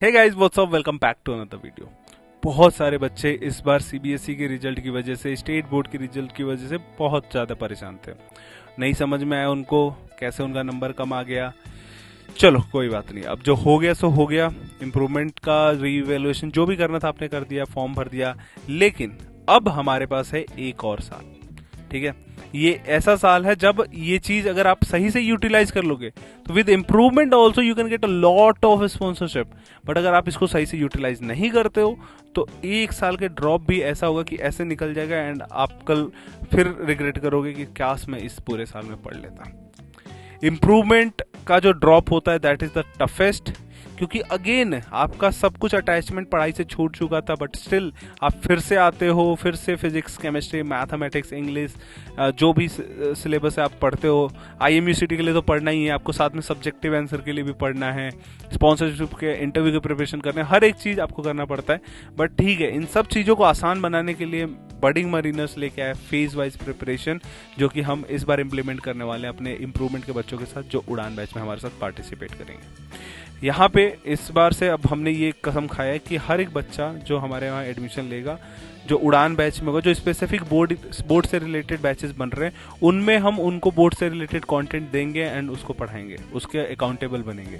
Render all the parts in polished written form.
Hey guys what's up, welcome back to another video. बहुत सारे बच्चे इस बार सीबीएसई के रिजल्ट की वजह से, स्टेट बोर्ड के रिजल्ट की वजह से बहुत ज़्यादा परेशान थे। नहीं समझ में आया उनको कैसे उनका नंबर कम आ गया। चलो कोई बात नहीं, अब जो हो गया सो हो गया। इम्प्रूवमेंट का रीवैल्यूएशन जो भी करना था आपने कर दिया, फॉर्म भर दिया। लेकिन अब हमारे पास है एक और साल, ठीक है। ये ऐसा साल है जब ये चीज अगर आप सही से यूटिलाइज कर लोगे तो with improvement also you can get a lot of sponsorship. But अगर आप इसको सही से यूटिलाइज नहीं करते हो तो एक साल के ड्रॉप भी ऐसा होगा कि ऐसे निकल जाएगा एंड आप कल फिर रिग्रेट करोगे कि काश मैं इस पूरे साल में पढ़ लेता। इम्प्रूवमेंट का जो ड्रॉप होता है दैट इज द टफेस्ट, क्योंकि अगेन आपका सब कुछ अटैचमेंट पढ़ाई से छूट चुका था, बट स्टिल आप फिर से आते हो, फिर से फिजिक्स, केमिस्ट्री, मैथमेटिक्स, इंग्लिश, जो भी सिलेबस है आप पढ़ते हो। आईएमयूसीटी के लिए तो पढ़ना ही है आपको, साथ में सब्जेक्टिव आंसर के लिए भी पढ़ना है, स्पॉन्सरशिप के इंटरव्यू की प्रिपरेशन करना है, हर एक चीज आपको करना पड़ता है। बट ठीक है, इन सब चीजों को आसान बनाने के लिए बडिंग मरीनर्स लेके आए फेज वाइज प्रिपरेशन, जो कि हम इस बार इंप्लीमेंट करने वाले हैं अपने इम्प्रूवमेंट के बच्चों के साथ, जो उड़ान बैच में हमारे साथ पार्टिसिपेट करेंगे। यहाँ पे इस बार से अब हमने ये कसम खाया है कि हर एक बच्चा जो हमारे यहाँ एडमिशन लेगा, जो उड़ान बैच में होगा, जो स्पेसिफिक बोर्ड से रिलेटेड बैचेस बन रहे हैं, उनमें हम उनको बोर्ड से रिलेटेड कंटेंट देंगे एंड उसको पढ़ाएंगे, उसके अकाउंटेबल बनेंगे।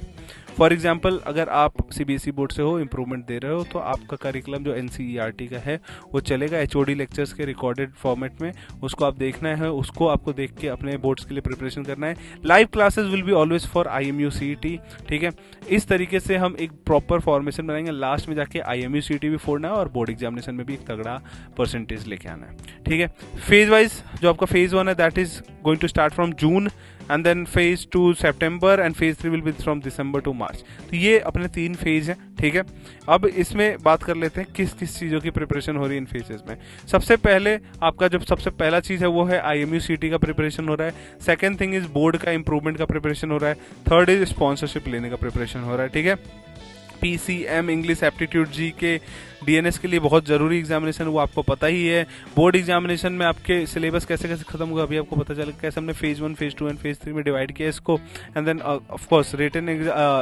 फॉर एग्जांपल, अगर आप सीबीएसई बोर्ड से हो, इंप्रूवमेंट दे रहे हो, तो आपका करिकुलम जो एनसीईआरटी का है वो चलेगा एचओडी लेक्चर्स के रिकॉर्डेड फॉर्मेट में। उसको आप देखना है, उसको आपको देख के अपने बोर्ड्स के लिए प्रिपरेशन करना है। Live classes will be always for IMUCT, ठीक है। इस तरीके से हम एक प्रॉपर फॉर्मेशन बनाएंगे। लास्ट में जाके आईएमयूसीटी भी फोड़ना है और बोर्ड एग्जामिनेशन में भी एक तगड़ा परसेंटेज लेके आना है, ठीक है। फेज वाइज जो आपका फेज 1 है that is going to start from June and then phase 2 September and phase 3 will be from December to March. तो ये अपने 3 फेज हैं, ठीक है। अब इसमें बात कर लेते हैं किस किस चीज़ों की प्रिपरेशन हो रही है इन फेजेस में। सबसे पहले आपका जो सबसे पहला चीज़ है वो है आईएमयूसीटी का प्रिपरेशन हो रहा है। सेकेंड थिंग इज बोर्ड का इंप्रूवमेंट का प्रिपरेशन हो रहा है। थर्ड इज स्पॉन्सरशिप लेने का प्रिपरेशन हो रहा है, ठीक है। पीसीएम इंग्लिश एप्टीट्यूड जी के डीएनएस के लिए बहुत जरूरी एग्जामिनेशन, वो आपको पता ही है। बोर्ड एग्जामिनेशन में आपके सिलेबस कैसे कैसे खत्म होगा अभी आपको पता चलेगा, कैसे हमने फेज 1, फेज 2 एंड फेज 3 में डिवाइड किया इसको। And then of course written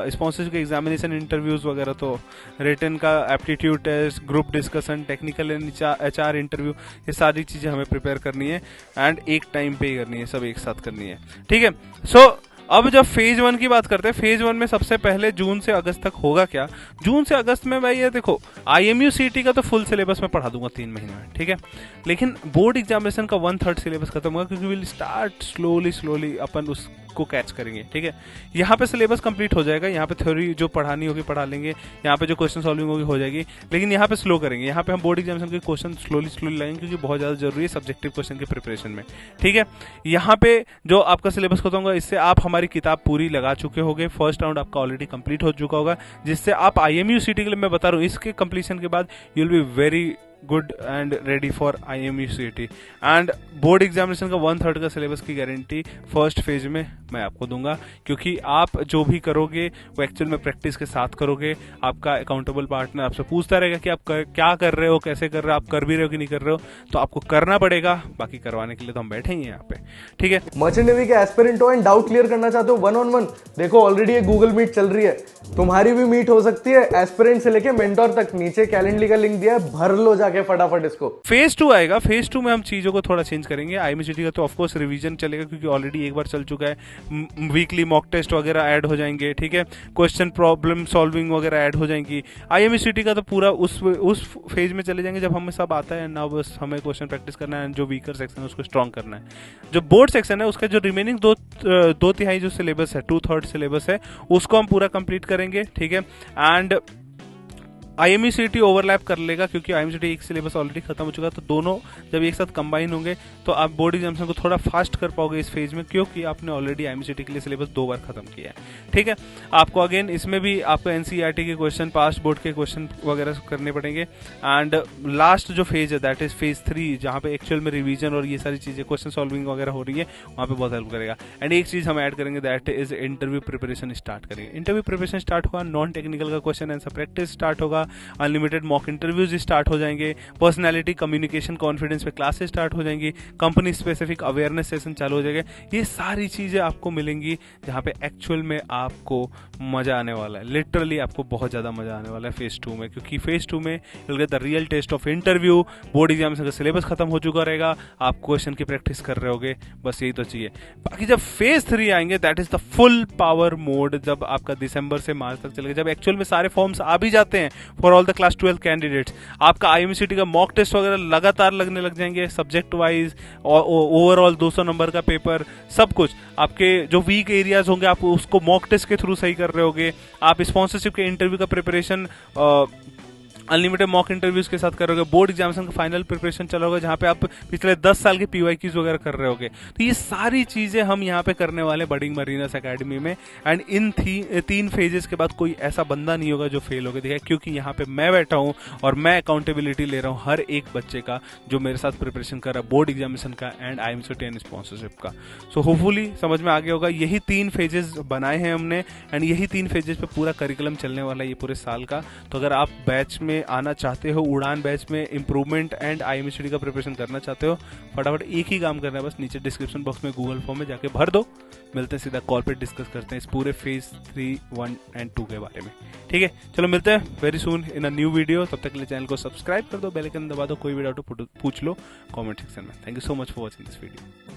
sponsorship के एग्जामिनेशन, इंटरव्यूज वगैरह, तो रिटन का aptitude test, group discussion, technical HR interview, ये सारी चीजें हमें प्रिपेयर करनी है एंड एक टाइम पे ही करनी है, सब एक साथ करनी है, ठीक है। सो अब जब फेज 1 की बात करते हैं, फेज 1 में सबसे पहले जून से अगस्त तक होगा क्या। जून से अगस्त में भाई ये देखो, आईएमयूसीटी का तो फुल सिलेबस में पढ़ा दूंगा 3 महीने में, ठीक है। लेकिन बोर्ड एग्जामिनेशन का 1/3 सिलेबस खत्म होगा, क्योंकि विल स्टार्ट स्लोली अपन उसको कैच करेंगे, ठीक है। यहाँ पे सिलेबस कंप्लीट हो जाएगा, यहाँ पे थ्योरी जो पढ़ानी होगी पढ़ा लेंगे, यहाँ पे जो क्वेश्चन सॉल्विंग होगी हो जाएगी, लेकिन यहाँ पे स्लो करेंगे। यहाँ पे हम बोर्ड एग्जामिनेशन के क्वेश्चन स्लोली लाएंगे, क्योंकि बहुत ज्यादा जरूरी है सब्जेक्टिव क्वेश्चन के प्रिपरेशन में, ठीक है। यहाँ पे जो आपका सिलेबस खत्म होगा, इससे आप हमारी किताब पूरी लगा चुके होंगे। फर्स्ट राउंड आपका ऑलरेडी कंप्लीट हो चुका होगा, जिससे आप आईएमयूसीटी के लिए, मैं बता रहा हूँ, इसके कंप्लीशन के बाद you will be very good and ready for IMUCT. And board examination का 1/3 का सिलेबस की गारंटी फर्स्ट फेज में मैं आपको दूंगा, क्योंकि आप जो भी करोगे वो एक्चुअल में प्रैक्टिस के साथ करोगे। आपका अकाउंटेबल पार्टनर आपसे पूछता रहेगा कि आप क्या कर रहे हो, कैसे कर रहे हो, आप कर भी रहे हो कि नहीं कर रहे हो, तो आपको करना पड़ेगा। बाकी करवाने के लिए तो हम बैठे ही हैं यहाँ पे, ठीक है। मर्चेंट नेवी के एस्पिरेंट हो एंड डाउट क्लियर करना चाहते हो 1-on-1, देखो ऑलरेडी एक गूगल मीट चल रही है, तुम्हारी भी मीट हो सकती है। एस्पिरेंट से लेके मेंटोर तक, नीचे कैलेंडली का लिंक दिया है, भर लो जाके फटाफट इसको। फेज 2 आएगा, फेज 2 में हम चीजों को थोड़ा चेंज करेंगे। आईएमयूसीटी का तो ऑफकोर्स रिवीजन चलेगा, क्योंकि ऑलरेडी एक बार चल चुका है। वीकली मॉक टेस्ट वगैरह ऐड हो जाएंगे, ठीक है। क्वेश्चन प्रॉब्लम सॉल्विंग वगैरह ऐड हो जाएंगी। आईएमयूसीटी का तो पूरा उस फेज में चले जाएंगे जब हमें सब आता है ना, बस हमें क्वेश्चन प्रैक्टिस करना है, जो वीकर सेक्शन है उसको स्ट्रॉन्ग करना है। जो बोर्ड सेक्शन है उसका जो रिमेनिंग दो तिहाई जो सिलेबस है, 2/3 सिलेबस है, उसको हम पूरा कंप्लीट करेंगे, ठीक है। एंड आईएमयूसीटी ओवरलैप कर लेगा, क्योंकि आईएमयूसीटी एक सिलेबस ऑलरेडी खत्म हो चुका है, तो दोनों जब एक साथ कंबाइन होंगे तो आप बोर्ड एग्जामिनेशन को थोड़ा फास्ट कर पाओगे इस फेज में, क्योंकि आपने ऑलरेडी आईएमयूसीटी के लिए सिलेबस 2 बार खत्म किया है, ठीक है। आपको अगेन इसमें भी आपको एनसीईआरटी के क्वेश्चन, पास्ट बोर्ड के क्वेश्चन वगैरह करने पड़ेंगे। एंड लास्ट जो फेज है दैट इज फेज 3, जहां पे एक्चुअल में रिवीजन और ये सारी चीजें, क्वेश्चन सॉल्विंग वगैरह हो रही है, वहां पे बहुत हेल्प करेगा। एंड एक चीज हम ऐड करेंगे that is interview preparation start करेंगे। इंटरव्यू प्रिपरेशन स्टार्ट होगा, नॉन टेक्निकल का क्वेश्चन आंसर प्रैक्टिस स्टार्ट होगा, अनलिमिटेड मॉक इंटरव्यूज स्टार्ट हो जाएंगे, पर्सनैलिटी कम्युनिकेशन कॉन्फिडेंस पे क्लासेस स्टार्ट हो जाएंगी, कंपनी स्पेसिफिक अवेयरनेस सेशन चालू हो जाएगा। ये सारी चीज़ें आपको मिलेंगी जहाँ पे एक्चुअल में आपको मज़ा आने वाला है, लिटरली आपको बहुत ज़्यादा मज़ा आने वाला है फेज 2 में, क्योंकि फेज 2 में you'll get the real taste of interview, board exam का सिलेबस खत्म हो चुका रहेगा, आप क्वेश्चन की प्रैक्टिस कर रहे होगे, बस यही तो चाहिए। बाकी जब फेज 3 आएंगे that is the full power mode, जब आपका दिसंबर से मार्च तक चलेगा, जब एक्चुअल में सारे फॉर्म्स आ भी जाते हैं for all the class 12 candidates, आपका IMCT का मॉक टेस्ट वगैरह लगातार लगने लग जाएंगे, सब्जेक्ट वाइज ओवरऑल 200 नंबर का पेपर, सब कुछ आपके जो वीक एरियाज होंगे आप उसको मॉक टेस्ट के थ्रू सही कर रहे होगे, आप स्पॉन्सरशिप के इंटरव्यू का प्रिपरेशन अनलिमिटेड मॉक इंटरव्यूज के साथ कर रहे होगे, बोर्ड एग्जामिनेशन का फाइनल प्रिपरेशन चला होगा जहां पे आप पिछले 10 साल के PYQs वगैरह कर रहे होगे। तो ये सारी चीजें हम यहाँ पे करने वाले बडिंग मरीनस एकेडमी में, एंड इन 3 फेजेस के बाद कोई ऐसा बंदा नहीं होगा जो फेल होगा, देखिए, क्योंकि यहाँ पे मैं बैठा हूँ और मैं अकाउंटेबिलिटी ले रहा हूँ हर एक बच्चे का जो मेरे साथ प्रिपरेशन कर रहा है बोर्ड एग्जामिनेशन का एंड IMCT एंड स्पॉन्सरशिप का। सो होपफुली समझ में आ गया होगा, यही 3 फेजेस बनाए हैं हमने एंड यही 3 फेजेस पे पूरा करिकुलम चलने वाला है ये पूरे साल का। तो अगर आप बैच में आना चाहते हो, उड़ान बैच में इंप्रूवमेंट एंड IMCT का प्रिपरेशन करना चाहते हो, फटाफट एक ही काम करना है, बस नीचे डिस्क्रिप्शन बॉक्स में गूगल फॉर्म में जाके भर दो। मिलते हैं सीधा कॉल पे, डिस्कस करते हैं इस पूरे फेज 3, 1 एंड 2 के बारे में। ठीक है, चलो मिलते हैं very soon in a new video. तब तक के लिए चैनल को सब्सक्राइब कर दो, बेल आइकन दबा दो, कोई भी डाउट पूछ लो कमेंट सेक्शन में। Thank you so much for watching this video.